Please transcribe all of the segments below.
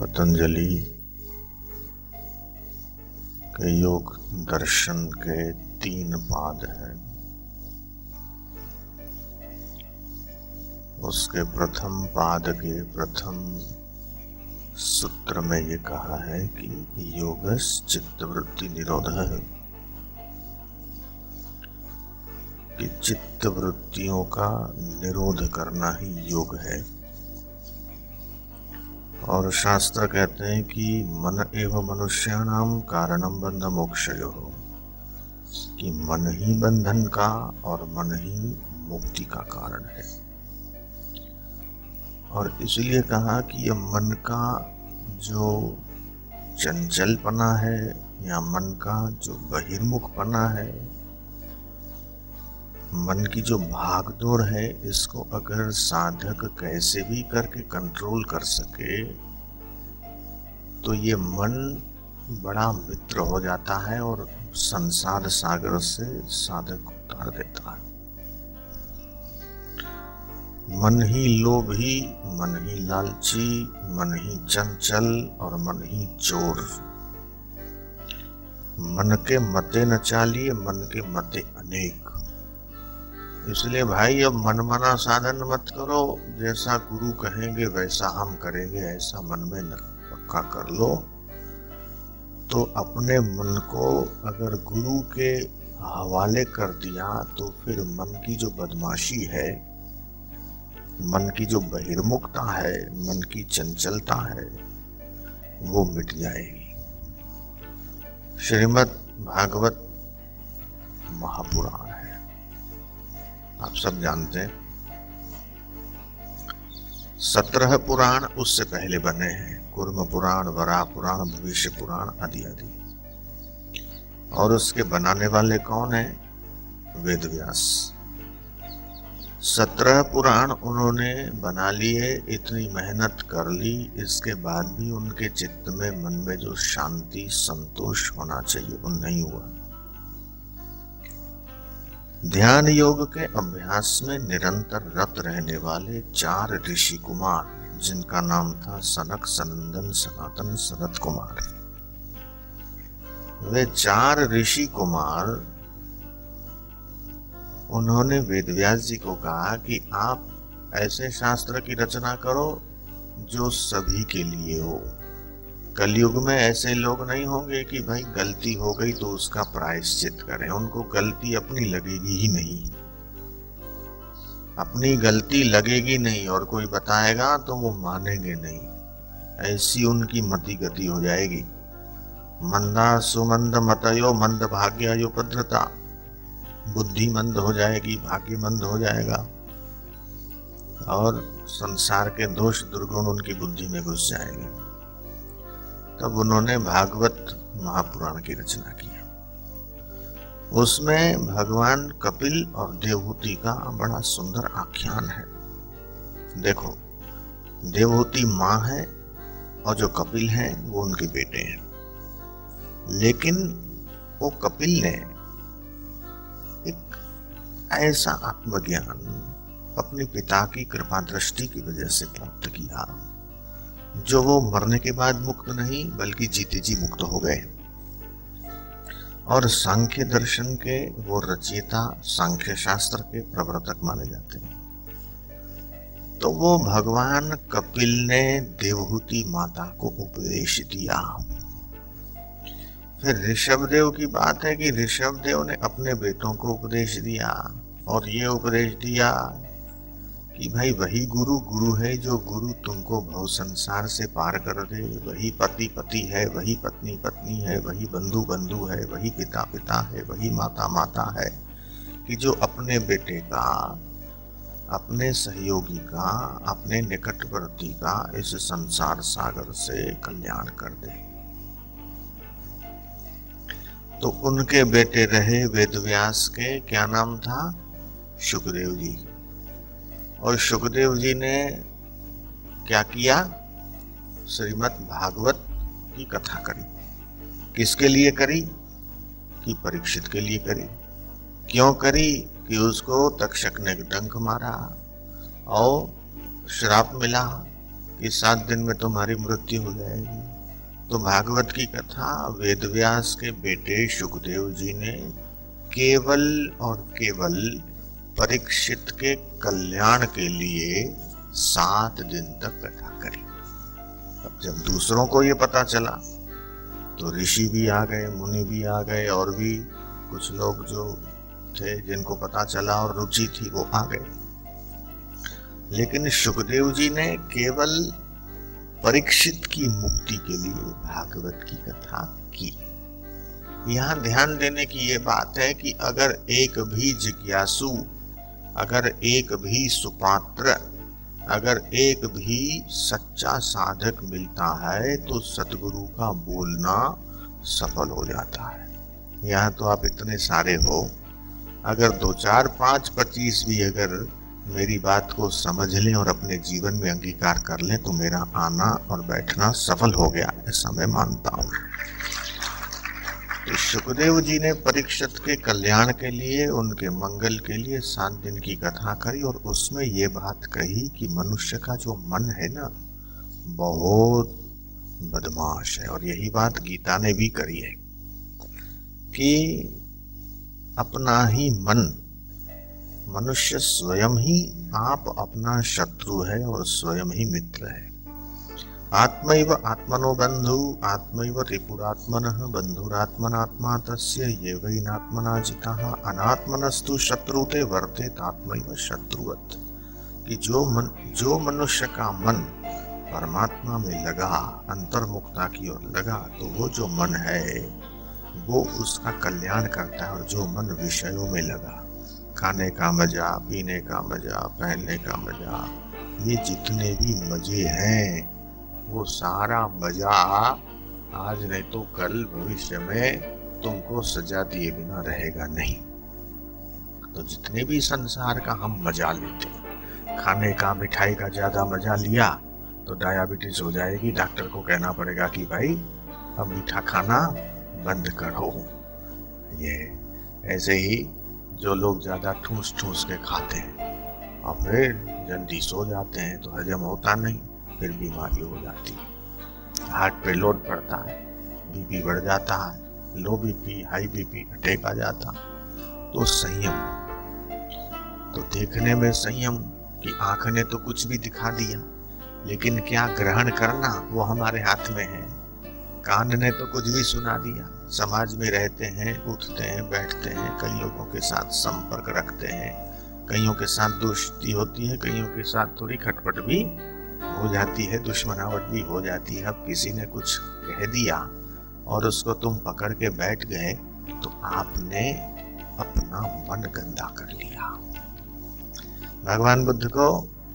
पतंजलि के योग दर्शन के 3 पाद हैं। उसके प्रथम पाद के प्रथम सूत्र में ये कहा है कि योगस् चित्तवृत्ति निरोधः, कि चित्त वृत्तियों का निरोध करना ही योग है। और शास्त्र कहते हैं कि मन एव मनुष्याणाम कारणम बंध मोक्षयोः, कि मन ही बंधन का और मन ही मुक्ति का कारण है। और इसलिए कहा कि यह मन का जो चंचलपना है या मन का जो बहिर्मुखपना है, मन की जो भागदौड़ है, इसको अगर साधक कैसे भी करके कंट्रोल कर सके तो ये मन बड़ा मित्र हो जाता है और संसार सागर से साधक उतार देता है। मन ही लोभी, मन ही लालची, मन ही चंचल और मन ही चोर। मन के मते न चालिए, मन के मते अनेक। इसलिए भाई अब मनमाना साधन मत करो, जैसा गुरु कहेंगे वैसा हम करेंगे, ऐसा मन में न पक्का कर लो। तो अपने मन को अगर गुरु के हवाले कर दिया तो फिर मन की जो बदमाशी है, मन की जो बहिर्मुखता है, मन की चंचलता है, वो मिट जाएगी। श्रीमद् भागवत महापुराण है, आप सब जानते हैं। 17 पुराण उससे पहले बने हैं, कूर्म पुराण, वराह पुराण, भविष्य पुराण आदि आदि। और उसके बनाने वाले कौन हैं? वेद व्यास। 17 पुराण उन्होंने बना लिए, इतनी मेहनत कर ली, इसके बाद भी उनके चित्त में, मन में जो शांति संतोष होना चाहिए वो नहीं हुआ। ध्यान योग के अभ्यास में निरंतर रत रहने वाले 4 ऋषि कुमार, जिनका नाम था सनक, सनंदन, सनातन, सनत कुमार। वे 4 ऋषि कुमार, उन्होंने वेदव्यास जी को कहा कि आप ऐसे शास्त्र की रचना करो जो सभी के लिए हो। कलयुग में ऐसे लोग नहीं होंगे कि भाई गलती हो गई तो उसका प्रायश्चित करें, उनको गलती अपनी लगेगी ही नहीं, अपनी गलती लगेगी नहीं, और कोई बताएगा तो वो मानेंगे नहीं, ऐसी उनकी मति गति हो जाएगी। मंदा सुमंद मतयो मंद भाग्योपद्रता, बुद्धि मंद हो जाएगी, भाग्य मंद हो जाएगा, और संसार के दोष दुर्गुण उनकी बुद्धि में घुस जाएंगे। तब उन्होंने भागवत महापुराण की रचना की। उसमें भगवान कपिल और देवहूति का बड़ा सुंदर आख्यान है। देखो, देवहूति माँ है और जो कपिल हैं वो उनके बेटे हैं। लेकिन वो कपिल ने एक ऐसा आत्मज्ञान अपने पिता की कृपा दृष्टि की वजह से प्राप्त किया, जो वो मरने के बाद मुक्त नहीं बल्कि जीते जी मुक्त हो गए। और सांख्य दर्शन के वो रचयिता, सांख्य शास्त्र के प्रवर्तक माने जाते हैं। तो वो भगवान कपिल ने देवहूति माता को उपदेश दिया। फिर ऋषभदेव की बात है कि ऋषभदेव ने अपने बेटों को उपदेश दिया, और ये उपदेश दिया कि भाई वही गुरु गुरु है, जो गुरु तुमको भव संसार से पार कर दे। वही पति पति है, वही पत्नी पत्नी है, वही बंधु बंधु है, वही पिता पिता है, वही माता माता है, कि जो अपने बेटे का, अपने सहयोगी का, अपने निकटवर्ती का इस संसार सागर से कल्याण कर दे। तो उनके बेटे रहे वेदव्यास के, क्या नाम था? शुकदेव जी। और शुकदेव जी ने क्या किया? श्रीमद् भागवत की कथा करी। किसके लिए करी? कि परीक्षित के लिए करी। क्यों करी? कि उसको तक्षक ने डंक मारा और श्राप मिला कि 7 दिन में तुम्हारी मृत्यु हो जाएगी। तो भागवत की कथा वेदव्यास के बेटे शुकदेव जी ने केवल और केवल परीक्षित के कल्याण के लिए 7 दिन तक कथा करी। अब जब दूसरों को ये पता चला तो ऋषि भी आ गए, मुनि भी आ गए, और भी कुछ लोग जो थे जिनको पता चला और रुचि थी वो आ गए। लेकिन शुकदेव जी ने केवल परीक्षित की मुक्ति के लिए भागवत की कथा की। यहाँ ध्यान देने की ये बात है कि अगर एक भी जिज्ञासु, अगर एक भी सुपात्र, अगर एक भी सच्चा साधक मिलता है तो सतगुरु का बोलना सफल हो जाता है। यहाँ तो आप इतने सारे हो, अगर 2, 4, 5, 25 भी अगर मेरी बात को समझ लें और अपने जीवन में अंगीकार कर लें तो मेरा आना और बैठना सफल हो गया, ऐसा मैं मानता हूँ। तो शुकदेव जी ने परीक्षित के कल्याण के लिए, उनके मंगल के लिए 7 दिन की कथा करी, और उसमें ये बात कही कि मनुष्य का जो मन है ना, बहुत बदमाश है। और यही बात गीता ने भी करी है कि अपना ही मन, मनुष्य स्वयं ही आप अपना शत्रु है और स्वयं ही मित्र है। आत्मैव आत्मनो बंधु आत्मैव रिपुरात्मनः बंधुरात्मनात्मा तस्य येवैनात्मना जितः अनात्मनस्तु शत्रुते वर्तेत आत्मैव शत्रुवत्। कि जो मनुष्य का मन परमात्मा में लगा, अंतर्मुखता की ओर लगा, तो वो जो मन है वो उसका कल्याण करता है। और जो मन विषयों में लगा, खाने का मजा, पीने का मजा, पहनने का मजा, ये जितने भी मजे हैं वो सारा मजा आज नहीं तो कल भविष्य में तुमको सजा दिए बिना रहेगा नहीं। तो जितने भी संसार का हम मजा लेते हैं, खाने का, मिठाई का ज्यादा मजा लिया तो डायबिटीज हो जाएगी, डॉक्टर को कहना पड़ेगा कि भाई अब मीठा खाना बंद करो। ये ऐसे ही जो लोग ज्यादा ठूस ठूस के खाते हैं और फिर जल्दी सो जाते हैं तो हजम होता नहीं, फिर बीमारी हो जाती है, हार्ट पे लोड पड़ता है, बीपी बढ़ जाता है, low BP, high BP, attack आ जाता। तो संयम, तो देखने में संयम कि आंख ने तो कुछ भी दिखा दिया, लेकिन क्या ग्रहण करना वो हमारे हाथ में है। कान ने तो कुछ भी सुना दिया, समाज में रहते हैं, उठते हैं, बैठते हैं, कई लोगों के साथ संपर्क रखते हैं, कईयों के साथ दोस्ती होती है, कईयों के साथ थोड़ी खटपट भी हो जाती है, दुश्मनावट भी हो जाती है। अब किसी ने कुछ कह दिया और उसको तुम पकड़ के बैठ गए तो आपने अपना मन गंदा कर लिया। भगवान बुद्ध को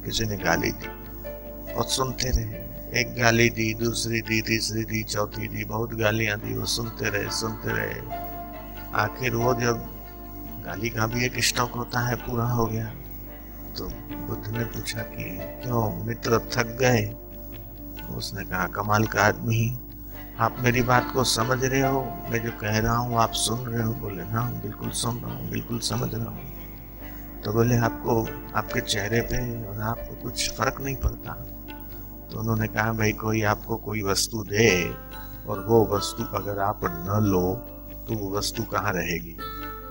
किसी ने गाली दी और सुनते रहे, एक गाली दी, दूसरी दी, तीसरी दी, चौथी दी, बहुत गालियां दी, वो सुनते रहे। आखिर वो जब गाली का भी एक स्टॉक होता है पूरा हो गया तो बुद्ध ने पूछा कि क्यों मित्र थक गए? उसने कहा कमाल का आदमी, आप मेरी बात को समझ रहे हो, मैं जो कह रहा हूँ आप सुन रहे हो? बोले हाँ बिल्कुल सुन रहा हूँ, बिल्कुल समझ रहा हूँ। तो बोले आपको, आपके चेहरे पे और आपको कुछ फर्क नहीं पड़ता? तो उन्होंने कहा भाई कोई आपको कोई वस्तु दे और वो वस्तु अगर आप न लो तो वो वस्तु कहाँ रहेगी?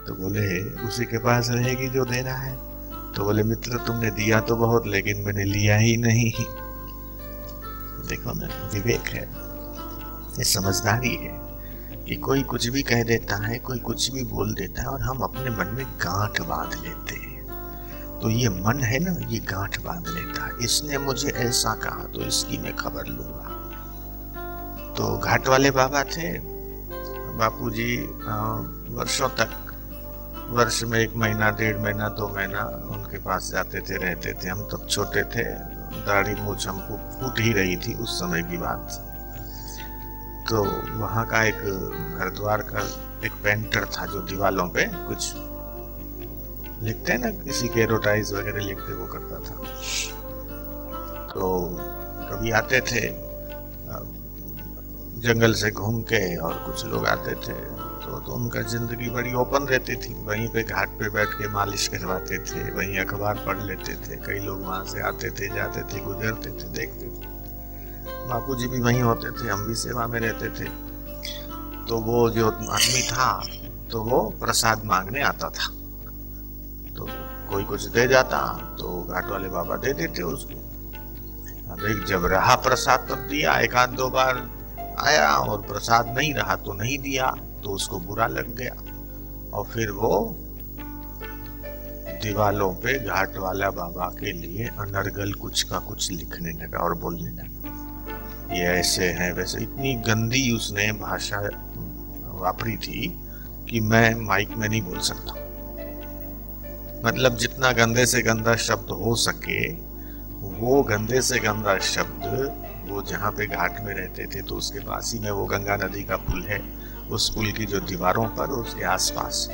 तो बोले उसी के पास रहेगी जो दे रहा है। तो बोले मित्र तुमने दिया तो बहुत, लेकिन मैंने लिया ही नहीं। देखो ना, विवेक है, ये समझदारी है कि कोई कुछ भी कह देता है, कोई कुछ भी बोल देता है और हम अपने मन में गांठ बांध लेते हैं। तो ये मन है ना, ये गांठ बांध लेता है, इसने मुझे ऐसा कहा तो इसकी मैं खबर लूंगा। तो घाट वाले बाबा थे, बापूजी वर्षों तक, वर्ष में 1 महीना, 1.5 महीना, 2 महीना उनके पास जाते थे, रहते थे। हम तब छोटे थे, दाढ़ी मूछ हमको फूट ही रही थी उस समय की बात। तो वहाँ का एक हरिद्वार का एक पेंटर था जो दीवालों पे कुछ लिखते हैं ना, किसी के एडवर्टाइज वगैरह लिखते, वो करता था। तो कभी आते थे जंगल से घूम के और कुछ लोग आते थे, तो उनका जिंदगी बड़ी ओपन रहती थी। वहीं पे घाट पे बैठ के मालिश करवाते थे, वहीं अखबार पढ़ लेते थे। कई लोग वहां से आते थे, जाते थे, गुजरते थे, देखते थे। बापूजी भी वहीं होते थे, हम भी सेवा में रहते थे। तो वो जो आदमी था तो वो प्रसाद मांगने आता था, तो कोई कुछ दे जाता तो घाट वाले बाबा दे देते उसको। अब एक जब रहा प्रसाद तब दिया, एक आध दो बार आया और प्रसाद नहीं रहा तो नहीं दिया, तो उसको बुरा लग गया और फिर वो दीवालों पे घाट वाला बाबा के लिए अनर्गल कुछ का कुछ लिखने लगा और बोलने लगा, ये ऐसे है वैसे। इतनी गंदी उसने भाषा वापरी थी कि मैं माइक में नहीं बोल सकता। मतलब जितना गंदे से गंदा शब्द हो सके वो गंदे से गंदा शब्द, वो जहाँ पे घाट में रहते थे तो उसके पास ही में वो गंगा नदी का पुल है, उस पुल की जो दीवारों पर उसके आसपास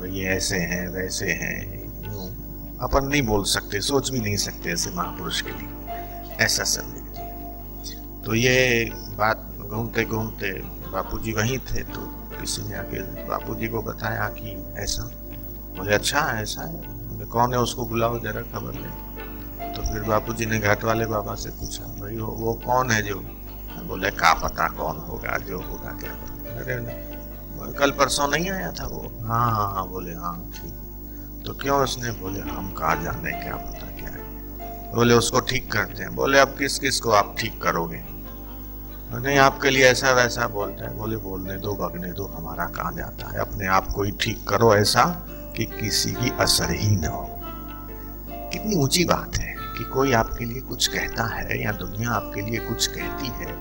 ये ऐसे हैं वैसे हैं, अपन नहीं बोल सकते, सोच भी नहीं सकते ऐसे महापुरुष के लिए ऐसा सब लिख दिया। तो ये बात घूमते घूमते बापूजी वहीं थे, तो किसी ने आके बापूजी को बताया कि ऐसा। बोले अच्छा ऐसा है, बोले कौन है उसको बुलाओ जरा खबर ले। तो फिर बापूजी ने घाट वाले बाबा से पूछा, भाई वो कौन है जो? बोले क्या पता कौन होगा, जो होगा क्या पता। अरे कल परसों नहीं आया था वो? हाँ हाँ हाँ। बोले हाँ ठीक। तो क्यों उसने? बोले हम कहाँ जाने, क्या पता क्या है। बोले उसको ठीक करते हैं। बोले अब किस किस को आप ठीक करोगे? नहीं आपके लिए ऐसा वैसा बोलता है। बोले बोलने दो भगने दो, हमारा कहाँ जाता है, अपने आप को ही ठीक करो ऐसा कि किसी की असर ही न हो। कितनी ऊंची बात है कि कोई आपके लिए कुछ कहता है या दुनिया आपके लिए कुछ कहती है,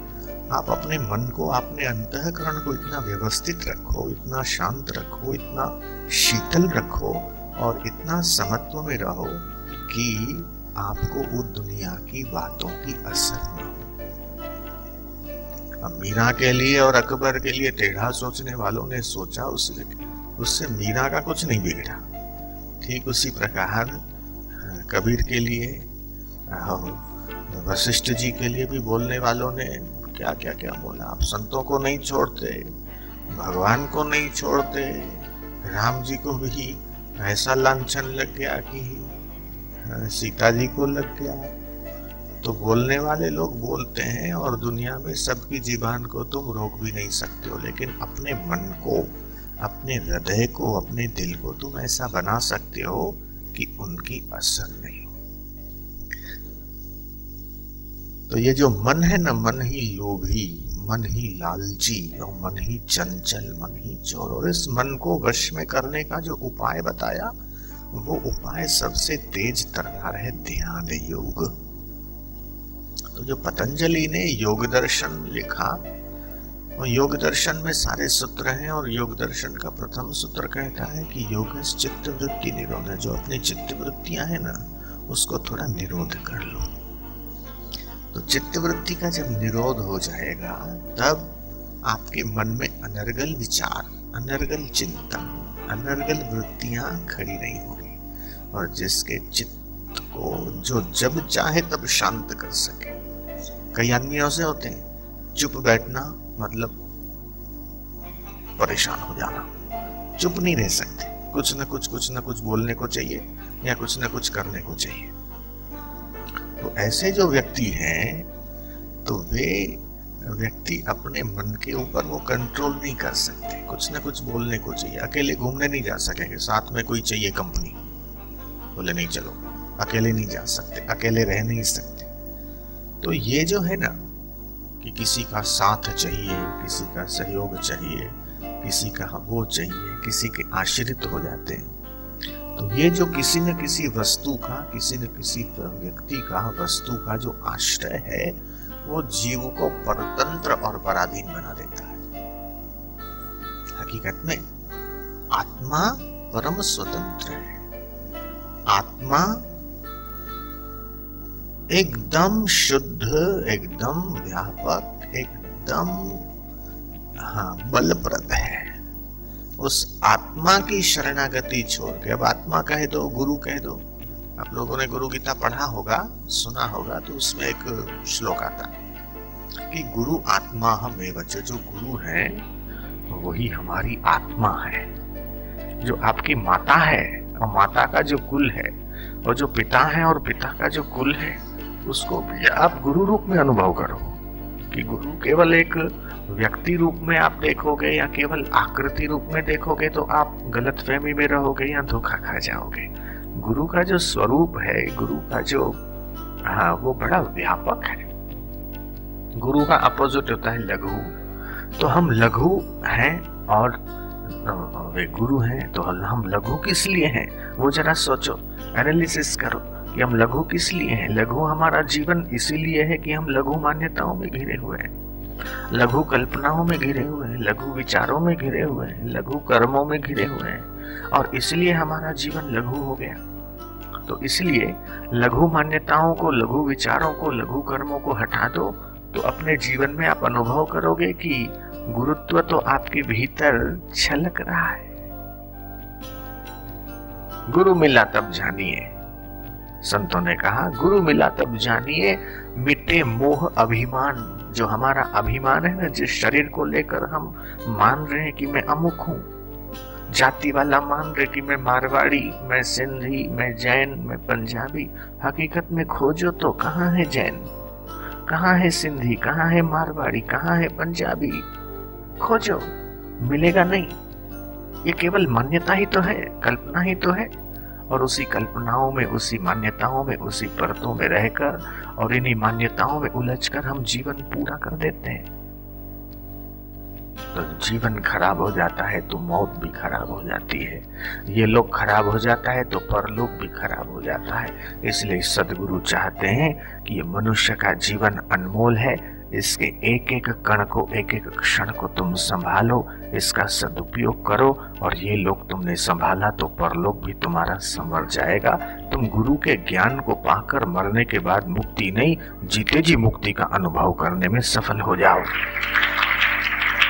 आप अपने मन को, अपने अंतःकरण को इतना व्यवस्थित रखो, इतना शांत रखो, इतना शीतल रखो और इतना समत्व में रहो कि आपको वो दुनिया की बातों की असर न हो। अब मीरा के लिए और अकबर के लिए टेढ़ा सोचने वालों ने सोचा, उससे मीरा का कुछ नहीं बिगड़ा। ठीक उसी प्रकार कबीर के लिए, वशिष्ठ जी के लिए भी बोलने वालों ने क्या क्या क्या बोला। आप संतों को नहीं छोड़ते, भगवान को नहीं छोड़ते, राम जी को भी ऐसा लांछन लग गया कि सीता जी को लग गया। तो बोलने वाले लोग बोलते हैं और दुनिया में सबकी जीवान को तुम रोक भी नहीं सकते हो, लेकिन अपने मन को, अपने हृदय को, अपने दिल को तुम ऐसा बना सकते हो कि उनकी असर नहीं हो। तो ये जो मन है ना, मन ही लोभी, मन ही लालची और मन ही चंचल, मन ही चोर, और इस मन को वश में करने का जो उपाय बताया वो उपाय सबसे तेज तर्रार है ध्यान योग। तो जो पतंजलि ने योग दर्शन लिखा, और योग दर्शन में सारे सूत्र हैं, और योग दर्शन का प्रथम सूत्र कहता है कि योग चित्त वृत्ति निरोध है। जो अपनी चित्त वृत्तियां है ना, उसको थोड़ा निरोध कर लो। तो चित्त वृत्ति का जब निरोध हो जाएगा तब आपके मन में अनर्गल विचार, अनर्गल चिंतन, अनर्गल वृत्तियां खड़ी नहीं होगी, और जिसके चित्त को जो जब चाहे तब शांत कर सके। कई आदमी ऐसे होते हैं, चुप बैठना मतलब परेशान हो जाना, चुप नहीं रह सकते, कुछ न कुछ बोलने को चाहिए या कुछ न कुछ करने को चाहिए। तो ऐसे जो व्यक्ति हैं, तो वे व्यक्ति अपने मन के ऊपर वो कंट्रोल नहीं कर सकते, कुछ न कुछ बोलने को चाहिए। अकेले घूमने नहीं जा सकेंगे, साथ में कोई चाहिए कंपनी। बोले नहीं चलो, अकेले नहीं जा सकते, अकेले रह नहीं सकते। तो ये जो है ना कि किसी का साथ चाहिए, किसी का सहयोग चाहिए, किसी का वो चाहिए, किसी के आश्रित हो जाते हैं। तो ये जो किसी न किसी वस्तु का, किसी न किसी व्यक्ति का, वस्तु का जो आश्रय है, वो जीव को परतंत्र और पराधीन बना देता है। हकीकत में आत्मा परम स्वतंत्र है। आत्मा एकदम शुद्ध, एकदम व्यापक, एकदम बलप्रद है। उस आत्मा की शरणागति छोड़ के, अब आत्मा कह दो, गुरु कह दो, आप लोगों ने गुरु गीता पढ़ा होगा, सुना होगा, तो उसमें एक श्लोक आता है कि गुरु आत्मा हमेव च, जो गुरु है वही हमारी आत्मा है। जो आपकी माता है और माता का जो कुल है, और जो पिता है और पिता का जो कुल है, उसको भी आप गुरु रूप में अनुभव करो। कि गुरु केवल एक व्यक्ति रूप में आप देखोगे या केवल आकृति रूप में देखोगे तो आप गलतफहमी में रहोगे या धोखा खा जाओगे। गुरु का जो स्वरूप है, गुरु का जो वो बड़ा व्यापक है। गुरु का अपोजिट होता है लघु। तो हम लघु हैं और वे गुरु हैं, तो हम लघु किस लिए हैं वो जरा सोचो, एनालिसिस करो कि हम लघु किस लिए हैं। लघु हमारा जीवन इसीलिए है कि हम लघु मान्यताओं में घिरे हुए हैं, लघु कल्पनाओं में घिरे हुए हैं, लघु विचारों में घिरे हुए हैं, लघु कर्मों में घिरे हुए हैं, और इसलिए हमारा जीवन लघु हो गया। तो इसलिए लघु मान्यताओं को, लघु विचारों को, लघु कर्मों को हटा दो, तो अपने जीवन में आप अनुभव करोगे कि गुरुत्व तो आपके भीतर छलक रहा है। गुरु मिला तब जानिए, संतों ने कहा, गुरु मिला तब जानिए, मिटे मोह अभिमान। जो हमारा अभिमान है ना, जिस शरीर को लेकर हम मान रहे हैं कि मैं अमुक हूं, जाति वाला मान रहे कि मैं मारवाड़ी, मैं सिंधी, मैं जैन, मैं पंजाबी। हकीकत में खोजो तो कहाँ है जैन, कहाँ है सिंधी, कहाँ है मारवाड़ी, कहाँ है पंजाबी? खोजो, मिलेगा नहीं। ये केवल मान्यता ही तो है, कल्पना ही तो है। और उसी कल्पनाओं में, उसी मान्यताओं में, उसी परतों में रहकर और इन्हीं मान्यताओं में उलझकर हम जीवन पूरा कर देते हैं। तो जीवन खराब हो जाता है तो मौत भी खराब हो जाती है। ये लोग खराब हो जाता है तो परलोक भी खराब हो जाता है। इसलिए सदगुरु चाहते हैं कि ये मनुष्य का जीवन अनमोल है, इसके एक एक कण को, एक एक क्षण को तुम संभालो, इसका सदुपयोग करो। और ये लोग तुमने संभाला तो परलोक भी तुम्हारा संवर जाएगा। तुम गुरु के ज्ञान को पाकर मरने के बाद मुक्ति नहीं, जीते जी मुक्ति का अनुभव करने में सफल हो जाओ।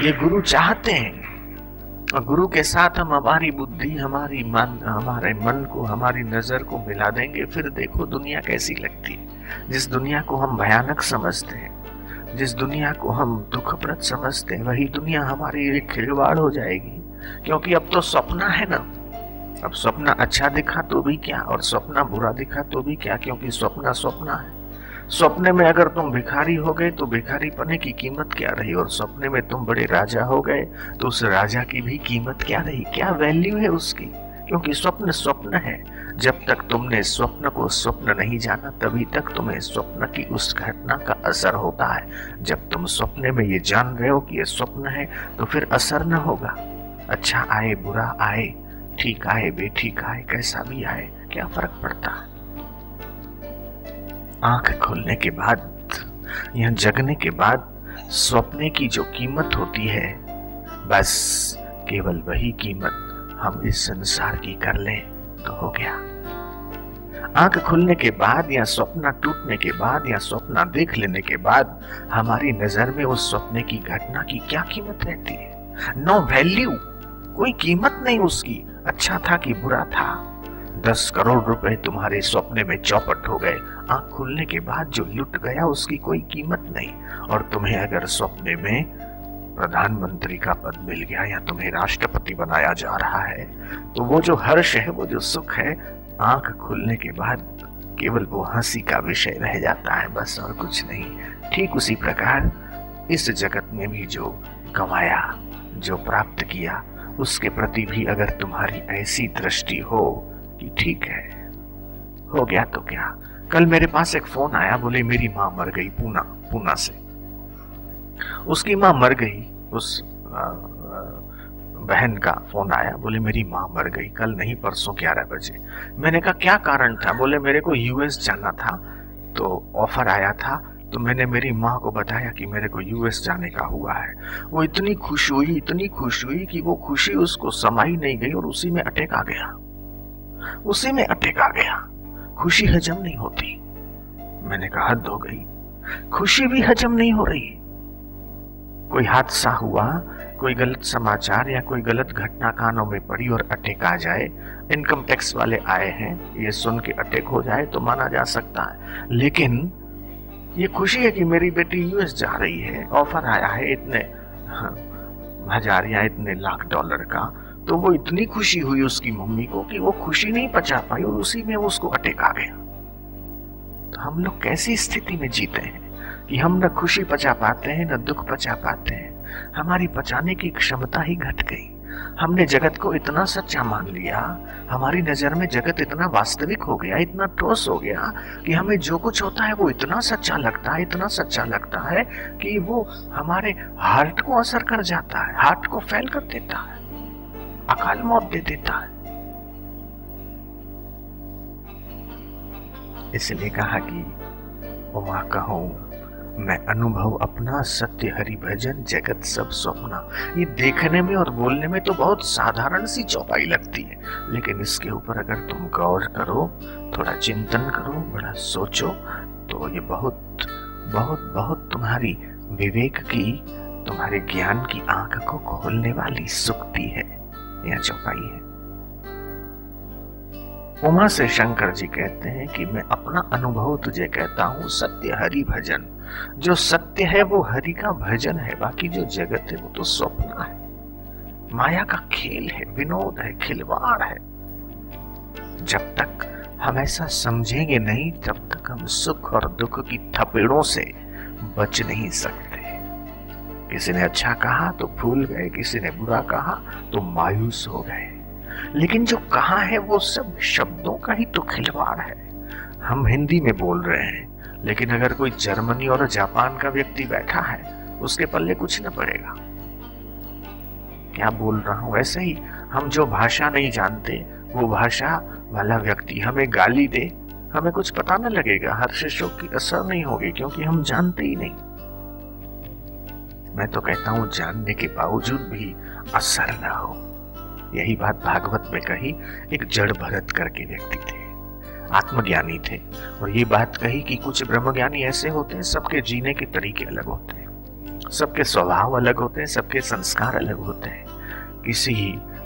ये गुरु चाहते हैं। और गुरु के साथ हम हमारी बुद्धि, हमारे मन को, हमारी नजर को मिला देंगे, फिर देखो दुनिया कैसी लगती है। जिस दुनिया को हम भयानक समझते हैं, जिस दुनिया को हम दुखप्रद समझते हैं, वही दुनिया हमारी एक खिलवाड़ हो जाएगी। क्योंकि अब तो सपना है ना, अब सपना अच्छा दिखा तो भी क्या, और सपना बुरा दिखा तो भी क्या, क्योंकि सपना सपना है। सपने में अगर तुम भिखारी हो गए तो भिखारी पने की कीमत क्या रही, और सपने में तुम बड़े राजा हो गए तो उस राजा की भी कीमत क्या रही, क्या वैल्यू है उसकी? क्योंकि स्वप्न स्वप्न है। जब तक तुमने स्वप्न को स्वप्न नहीं जाना, तभी तक तुम्हें स्वप्न की उस घटना का असर होता है। जब तुम सपने में ये जान रहे हो कि ये स्वप्न है, तो फिर असर न होगा। अच्छा आए, बुरा आए, ठीक आए, बेठीक आए, कैसा भी आए, क्या फर्क पड़ता है? आंख खोलने के बाद या जगने के बाद स्वप्ने की जो कीमत होती है, बस केवल वही कीमत हम इस संसार की कर लें तो हो गया। आंख खुलने के बाद या स्वप्न टूटने के बाद या स्वप्न देख लेने के बाद हमारी नजर में उस स्वप्ने की घटना की क्या कीमत रहती है? नो वैल्यू, कोई कीमत नहीं उसकी। अच्छा था कि बुरा था, 10 करोड़ रुपए तुम्हारे स्वप्ने में चौपट हो गए, आंख खुलने के बाद जो लुट गया उसकी कोई कीमत नहीं। और तुम्हें अगर स्वप्ने में प्रधानमंत्री का पद मिल गया या तुम्हें राष्ट्रपति बनाया जा रहा है, तो वो जो हर्ष है, वो जो सुख है, आंख खुलने के बाद केवल वो हंसी का विषय रह जाता है, बस और कुछ नहीं। ठीक उसी प्रकार इस जगत में भी जो गंवाया, जो प्राप्त किया, उसके प्रति भी अगर तुम्हारी ऐसी दृष्टि हो कि ठीक है, हो गया तो क्या। कल मेरे पास एक फोन आया, बोले मेरी माँ मर गई, पूना से। उसकी माँ मर गई, उस बहन का फोन आया, बोले मेरी माँ मर गई, कल नहीं परसों 11 बजे। मैंने कहा क्या कारण था? बोले मेरे को यूएस जाना था, तो ऑफर आया था, तो मैंने मेरी माँ को बताया कि मेरे को यूएस जाने का हुआ है। वो इतनी खुश हुई कि वो खुशी उसको समाई नहीं गई और उसी में अटैक आ गया। खुशी हजम नहीं होती। मैंने कहा हद हो गई, खुशी भी हजम नहीं हो रही। कोई हादसा हुआ, कोई गलत समाचार या कोई गलत घटना कानों में पड़ी और अटैक आ जाए, इनकम टैक्स वाले आए हैं, ये सुन के अटैक हो जाए तो माना जा सकता है। लेकिन ये खुशी है कि मेरी बेटी यूएस जा रही है, ऑफर आया है इतने हजार या इतने लाख डॉलर का, तो वो इतनी खुशी हुई उसकी मम्मी को कि वो खुशी नहीं पचा पाई और उसी में उसको अटैक आ गया। तो हम लोग कैसी स्थिति में जीते हैं? कि हम न खुशी पचा पाते हैं न दुख पचा पाते हैं। हमारी पचाने की क्षमता ही घट गई। हमने जगत को इतना सच्चा मान लिया, हमारी नजर में जगत इतना वास्तविक हो गया, इतना ठोस हो गया कि हमें जो कुछ होता है वो इतना सच्चा लगता है, इतना सच्चा लगता है कि वो हमारे हार्ट को असर कर जाता है, हार्ट को फेल कर देता है, अकाल मौत दे देता है। इसलिए कहा कि उमा कहूं मैं अनुभव अपना, सत्य हरि भजन जगत सब स्वप्ना। ये देखने में और बोलने में तो बहुत साधारण सी चौपाई लगती है, लेकिन इसके ऊपर अगर तुम गौर करो, थोड़ा चिंतन करो, बड़ा सोचो, तो ये बहुत बहुत बहुत तुम्हारी विवेक की, तुम्हारे ज्ञान की आंख को खोलने वाली सुक्ति है, यह चौपाई है। उमा से शंकर जी कहते हैं कि मैं अपना अनुभव तुझे कहता हूं, सत्य हरि भजन। जो सत्य है वो हरि का भजन है, बाकी जो जगत है वो तो स्वप्न है, माया का खेल है, विनोद है, खिलवाड़ है। जब तक हम ऐसा समझेंगे नहीं, तब तक हम सुख और दुख की थपेड़ों से बच नहीं सकते। किसी ने अच्छा कहा तो भूल गए, किसी ने बुरा कहा तो मायूस हो गए, लेकिन जो कहा है वो सब शब्दों का ही तो खिलवाड़ है। हम हिंदी में बोल रहे हैं, लेकिन अगर कोई जर्मनी और जापान का व्यक्ति बैठा है, उसके पल्ले कुछ न पड़ेगा। क्या बोल रहा हूं? ऐसे ही हम जो भाषा नहीं जानते, वो भाषा वाला व्यक्ति हमें गाली दे, हमें कुछ पता न लगेगा, हर्षशोक की असर नहीं होगी, क्योंकि हम जानते ही नहीं। मैं तो कहता हूं जानने के बावजूद भी असर न हो। यही बात भागवत में कही। एक जड़ भरत करके व्यक्ति थे, आत्मज्ञानी थे, और ये बात कही कि कुछ ब्रह्मज्ञानी ऐसे होते हैं, सबके जीने के तरीके अलग होते हैं, सबके स्वभाव अलग होते हैं, सबके संस्कार अलग होते हैं। किसी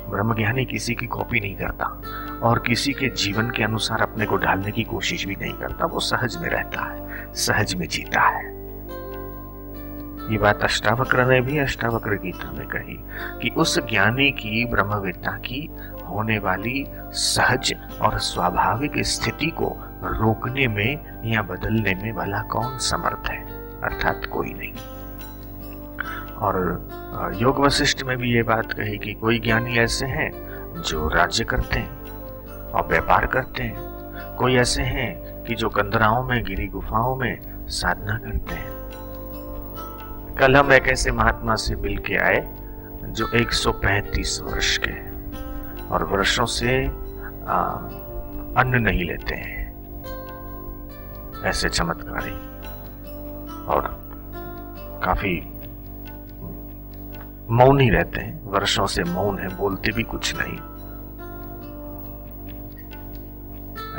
ब्रह्मज्ञानी किसी की कॉपी नहीं करता और किसी के जीवन के अनुसार अपने को ढालने की कोशिश भी नहीं करता। वो सहज में रहता है, सहज में जीता है। ये बात अष्टावक्र ने भी अष्टावक्र गीता में कही कि उस ज्ञानी की, ब्रह्मवेत्ता की होने वाली सहज और स्वाभाविक स्थिति को रोकने में या बदलने में भला कौन समर्थ है? अर्थात कोई नहीं। और योग वशिष्ठ में भी ये बात कही कि कोई ज्ञानी ऐसे हैं जो राज्य करते हैं और व्यापार करते हैं, कोई ऐसे हैं कि जो कंदराओं में, गिरी गुफाओं में साधना करते हैं। कल हम एक ऐसे महात्मा से मिल के आए जो 135 वर्ष के हैं और वर्षों से अन्न नहीं लेते हैं, ऐसे चमत्कारी, और काफी मौन ही रहते हैं, वर्षों से मौन है, बोलते भी कुछ नहीं।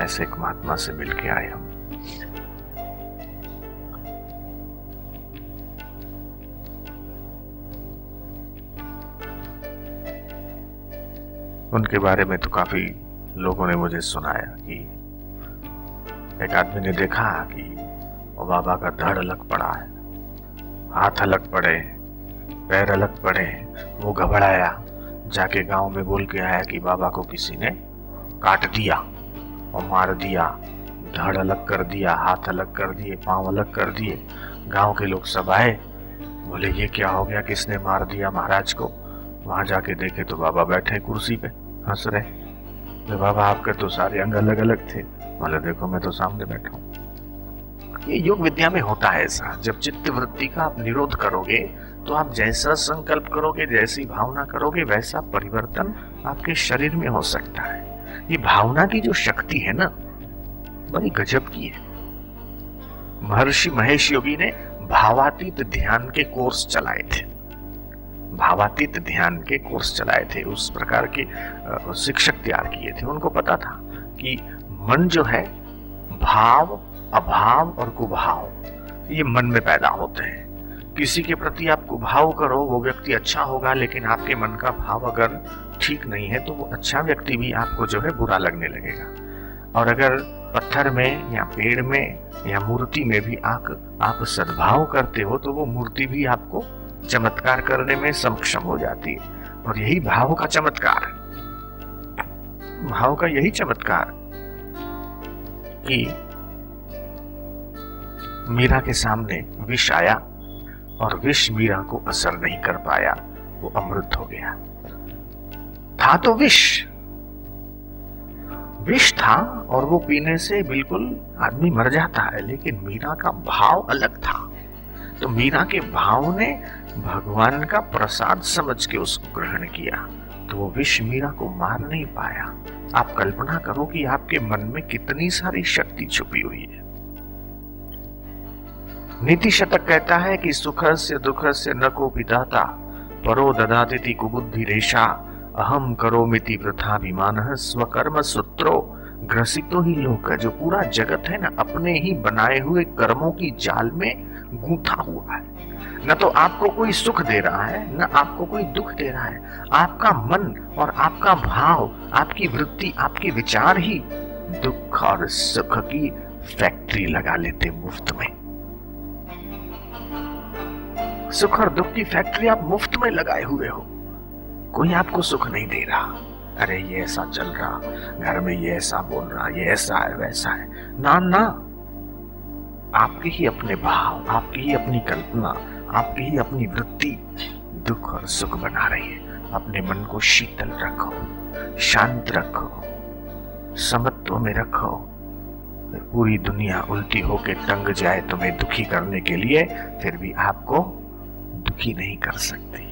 ऐसे एक महात्मा से मिल के आए हम। उनके बारे में तो काफी लोगों ने मुझे सुनाया कि एक आदमी ने देखा कि वो बाबा का धड़ अलग पड़ा है, हाथ अलग पड़े, पैर अलग पड़े। वो घबराया, जाके गांव में बोल के आया कि बाबा को किसी ने काट दिया और मार दिया, धड़ अलग कर दिया, हाथ अलग कर दिए, पांव अलग कर दिए। गांव के लोग सब आए, बोले ये क्या हो गया, किसने मार दिया महाराज को? वहां जाके देखे तो बाबा बैठे कुर्सी पे, हंस रहे। तो बाबा आपके तो सारे अंग अलग अलग थे। बोले देखो मैं तो सामने बैठा हूं। ये योग विद्या में होता है ऐसा, जब चित्त वृत्ति का आप निरोध करोगे तो आप जैसा संकल्प करोगे, जैसी भावना करोगे, वैसा परिवर्तन आपके शरीर में हो सकता है। ये भावना की जो शक्ति है ना, बड़ी गजब की है। महर्षि महेश योगी ने भावातीत ध्यान के कोर्स चलाए थे, भावातीत ध्यान के कोर्स चलाए थे, उस प्रकार के शिक्षक तैयार किए थे। उनको पता था कि मन जो है, भाव, अभाव और कुभाव, ये मन में पैदा होते हैं। किसी के प्रति आप कुभाव करो, वो व्यक्ति अच्छा होगा, लेकिन आपके मन का भाव अगर ठीक नहीं है तो वो अच्छा व्यक्ति भी आपको जो है बुरा लगने लगेगा। और अगर पत्थर में या पेड़ में या मूर्ति में भी आप सद्भाव करते हो तो वो मूर्ति भी आपको चमत्कार करने में सक्षम हो जाती है। और यही भाव का चमत्कार है, भाव का यही चमत्कार कि मीरा के सामने विष आया और विष मीरा को असर नहीं कर पाया, वो अमृत हो गया। था तो विष था और वो पीने से बिल्कुल आदमी मर जाता है, लेकिन मीरा का भाव अलग था। तो मीरा के भाव ने भगवान का प्रसाद समझ के उसको ग्रहण किया, तो वो विष मीरा को मार नहीं पाया। आप कल्पना करो कि आपके मन में कितनी सारी शक्ति छुपी हुई है। नीति शतक कहता है कि सुखस्य दुःखस्य न कोपि दाता परो ददाति कुबुद्धि रेशा अहम करोमिति वृथाभिमानः स्वकर्म सूत्रो ग्रसितो ही लोक। जो पूरा जगत है ना, अपने ही बनाए हुए कर्मों की जाल में गूंथा हुआ है। न तो आपको कोई सुख दे रहा है, न आपको कोई दुख दे रहा है। आपका मन और आपका भाव, आपकी वृत्ति, आपके विचार ही दुख और सुख की फैक्ट्री लगा लेते मुफ्त में। सुख और दुख की फैक्ट्री आप मुफ्त में लगाए हुए हो। कोई आपको सुख नहीं दे रहा। अरे ये ऐसा चल रहा, घर में ये ऐसा बोल रहा, ये ऐसा है वैसा है। ना ना, आपके ही अपने भाव, आपकी ही अपनी कल्पना, आपकी ही अपनी वृत्ति दुख और सुख बना रही है। अपने मन को शीतल रखो, शांत रखो, समत्व में रखो। फिर पूरी दुनिया उल्टी होके टंग जाए तुम्हें दुखी करने के लिए, फिर भी आपको दुखी नहीं कर सकती।